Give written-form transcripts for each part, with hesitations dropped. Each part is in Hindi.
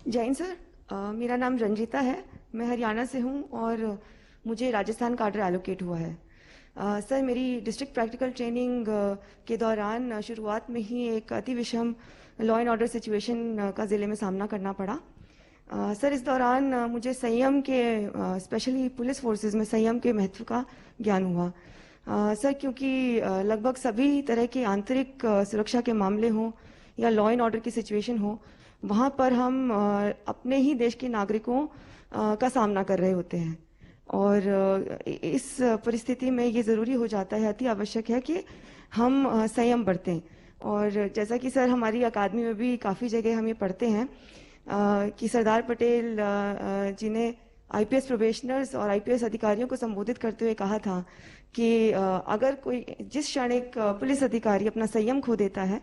जैन सर, मेरा नाम रंजीता है। मैं हरियाणा से हूँ और मुझे राजस्थान काडर एलोकेट हुआ है। सर, मेरी डिस्ट्रिक्ट प्रैक्टिकल ट्रेनिंग के दौरान शुरुआत में ही एक अति विषम लॉ एंड ऑर्डर सिचुएशन का ज़िले में सामना करना पड़ा। सर, इस दौरान मुझे संयम के, स्पेशली पुलिस फोर्सेस में संयम के महत्व का ज्ञान हुआ। सर, क्योंकि लगभग सभी तरह के आंतरिक सुरक्षा के मामले हों या लॉ एंड ऑर्डर की सिचुएशन हो, वहाँ पर हम अपने ही देश के नागरिकों का सामना कर रहे होते हैं। और इस परिस्थिति में ये ज़रूरी हो जाता है, अति आवश्यक है कि हम संयम बरतें। और जैसा कि सर हमारी अकादमी में भी काफ़ी जगह हम ये पढ़ते हैं कि सरदार पटेल जी ने आईपीएस प्रोबेशनर्स और आईपीएस अधिकारियों को संबोधित करते हुए कहा था कि अगर कोई जिस क्षण एक पुलिस अधिकारी अपना संयम खो देता है,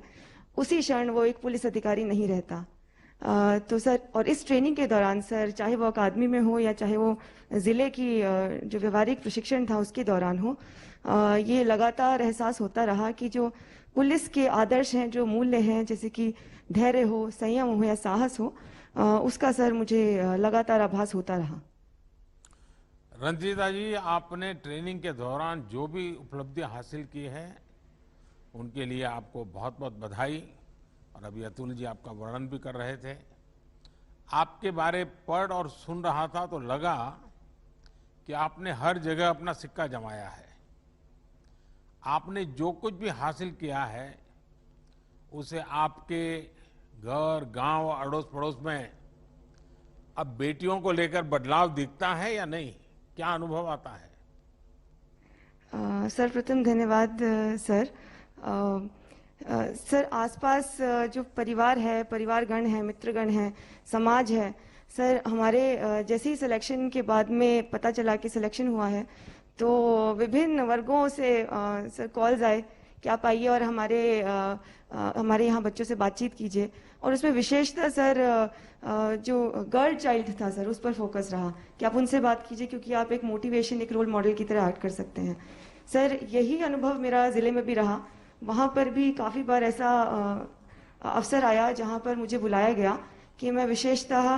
उसी क्षण वो एक पुलिस अधिकारी नहीं रहता। तो सर, और इस ट्रेनिंग के दौरान सर, चाहे वो अकादमी में हो या चाहे वो ज़िले की जो व्यवहारिक प्रशिक्षण था उसके दौरान हो, ये लगातार एहसास होता रहा कि जो पुलिस के आदर्श हैं, जो मूल्य हैं, जैसे कि धैर्य हो, संयम हो या साहस हो, उसका सर मुझे लगातार आभास होता रहा। रंजीता जी, आपने ट्रेनिंग के दौरान जो भी उपलब्धियां हासिल की है उनके लिए आपको बहुत बहुत बधाई। और अभी अतुल जी आपका वर्णन भी कर रहे थे। आपके बारे पढ़ और सुन रहा था तो लगा कि आपने हर जगह अपना सिक्का जमाया है। आपने जो कुछ भी हासिल किया है उसे आपके घर, गांव, अड़ोस पड़ोस में अब बेटियों को लेकर बदलाव दिखता है या नहीं? क्या अनुभव आता है? सर्वप्रथम धन्यवाद सर। सर, आसपास जो परिवार है, परिवारगण है, मित्रगण है, समाज है, सर हमारे जैसे ही सिलेक्शन के बाद में पता चला कि सिलेक्शन हुआ है, तो विभिन्न वर्गों से सर कॉल्स आए कि आप आइए और हमारे यहाँ बच्चों से बातचीत कीजिए। और उसमें विशेषतः सर जो गर्ल चाइल्ड था सर, उस पर फोकस रहा कि आप उनसे बात कीजिए, क्योंकि आप एक मोटिवेशन, एक रोल मॉडल की तरह एक्ट कर सकते हैं। सर, यही अनुभव मेरा ज़िले में भी रहा। वहाँ पर भी काफ़ी बार ऐसा अवसर आया जहाँ पर मुझे बुलाया गया कि मैं विशेषतः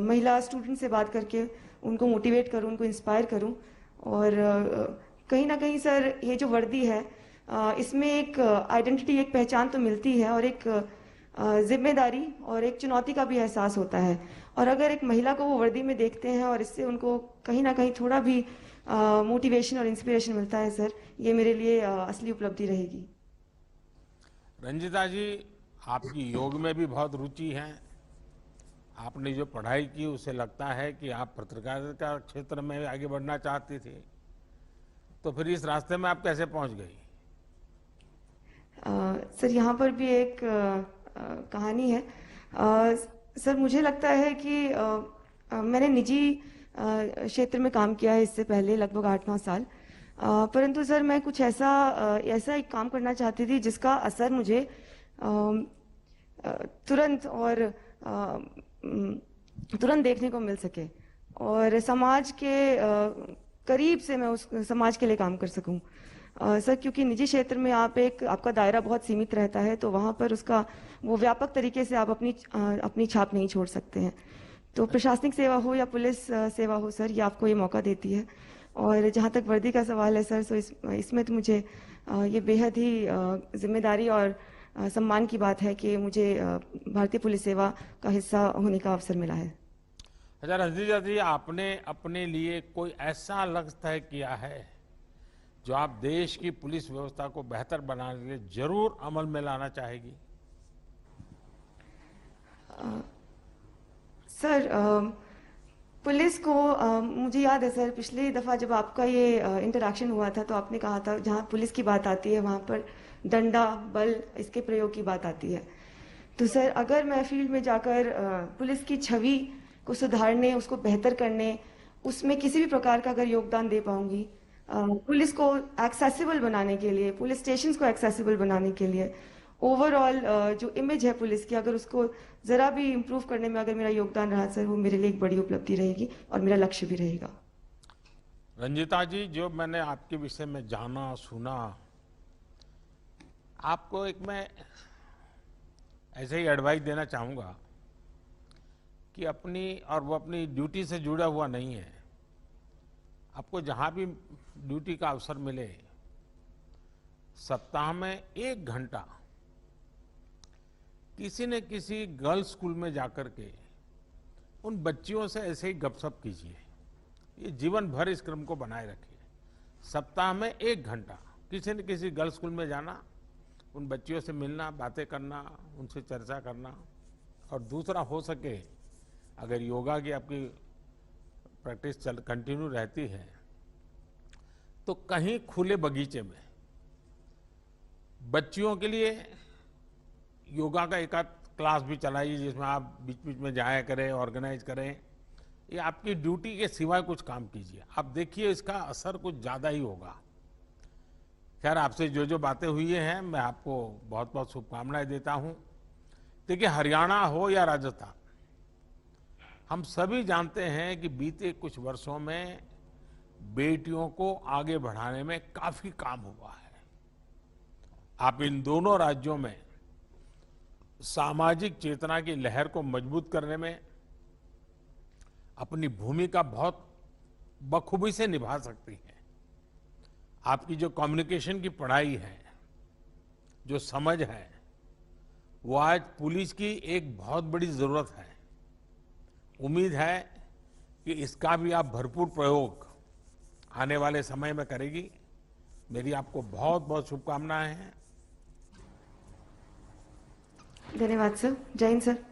महिला स्टूडेंट से बात करके उनको मोटिवेट करूँ, उनको इंस्पायर करूँ। और कहीं ना कहीं सर, ये जो वर्दी है, इसमें एक आइडेंटिटी, एक पहचान तो मिलती है, और एक जिम्मेदारी और एक चुनौती का भी एहसास होता है। और अगर एक महिला को वो वर्दी में देखते हैं और इससे उनको कहीं ना कहीं थोड़ा भी मोटिवेशन और इंस्पिरेशन मिलता है सर, ये मेरे लिए असली उपलब्धि रहेगी। रंजिता जी, आपकी योग में भी बहुत रुचि है। आपने जो पढ़ाई की उससे लगता है कि आप पत्रकारिता क्षेत्र में आगे बढ़ना चाहती थी। तो फिर इस रास्ते में आप कैसे पहुंच गई? सर, यहाँ पर भी एक कहानी है। सर, मुझे लगता है कि मैंने निजी क्षेत्र में काम किया है इससे पहले लगभग 8-9 साल। परंतु सर, मैं कुछ ऐसा एक काम करना चाहती थी जिसका असर मुझे अम, अ, तुरंत और तुरंत देखने को मिल सके, और समाज के करीब से मैं उस समाज के लिए काम कर सकूं। सर, क्योंकि निजी क्षेत्र में आपका दायरा बहुत सीमित रहता है, तो वहाँ पर उसका वो व्यापक तरीके से आप अपनी छाप नहीं छोड़ सकते हैं। तो प्रशासनिक सेवा हो या पुलिस सेवा हो सर, ये आपको ये मौका देती है। और जहाँ तक वर्दी का सवाल है सर, इसमें तो मुझे ये बेहद ही जिम्मेदारी और सम्मान की बात है कि मुझे भारतीय पुलिस सेवा का हिस्सा होने का अवसर मिला है। अच्छा रंजीता जी, आपने अपने लिए कोई ऐसा लक्ष्य तय किया है जो आप देश की पुलिस व्यवस्था को बेहतर बनाने के लिए जरूर अमल में लाना चाहेगी? सर, पुलिस को मुझे याद है सर, पिछली दफ़ा जब आपका ये इंटरेक्शन हुआ था तो आपने कहा था जहाँ पुलिस की बात आती है वहाँ पर डंडा, बल, इसके प्रयोग की बात आती है। तो सर, अगर मैं फील्ड में जाकर पुलिस की छवि को सुधारने, उसको बेहतर करने, उसमें किसी भी प्रकार का अगर योगदान दे पाऊंगी, पुलिस को एक्सेसिबल बनाने के लिए, पुलिस स्टेशंस को एक्सेसिबल बनाने के लिए, ओवरऑल जो इमेज है पुलिस की, अगर उसको ज़रा भी इम्प्रूव करने में अगर मेरा योगदान रहा सर, वो मेरे लिए एक बड़ी उपलब्धि रहेगी और मेरा लक्ष्य भी रहेगा। रंजीता जी, जो मैंने आपके विषय में जाना सुना, आपको एक मैं ऐसे ही एडवाइस देना चाहूंगा कि वो अपनी ड्यूटी से जुड़ा हुआ नहीं है। आपको जहां भी ड्यूटी का अवसर मिले, सप्ताह में 1 घंटा किसी न किसी गर्ल्स स्कूल में जाकर के उन बच्चियों से ऐसे ही गपशप कीजिए। ये जीवन भर इस क्रम को बनाए रखिए। सप्ताह में 1 घंटा किसी न किसी गर्ल्स स्कूल में जाना, उन बच्चियों से मिलना, बातें करना, उनसे चर्चा करना। और दूसरा, हो सके अगर योगा की आपकी प्रैक्टिस कंटिन्यू रहती है तो कहीं खुले बगीचे में बच्चियों के लिए योगा का एक आध क्लास भी चलाइए, जिसमें आप बीच बीच में जाया करें, ऑर्गेनाइज करें। ये आपकी ड्यूटी के सिवाय कुछ काम कीजिए, आप देखिए इसका असर कुछ ज्यादा ही होगा। खैर, आपसे जो जो बातें हुई हैं, मैं आपको बहुत बहुत शुभकामनाएं देता हूं। देखिए, हरियाणा हो या राजस्थान, हम सभी जानते हैं कि बीते कुछ वर्षों में बेटियों को आगे बढ़ाने में काफी काम हुआ है। आप इन दोनों राज्यों में सामाजिक चेतना की लहर को मजबूत करने में अपनी भूमिका बहुत बखूबी से निभा सकती है। आपकी जो कम्युनिकेशन की पढ़ाई है, जो समझ है, वो आज पुलिस की एक बहुत बड़ी जरूरत है। उम्मीद है कि इसका भी आप भरपूर प्रयोग आने वाले समय में करेगी। मेरी आपको बहुत बहुत शुभकामनाएं हैं। धन्यवाद सर। जय हिंद सर।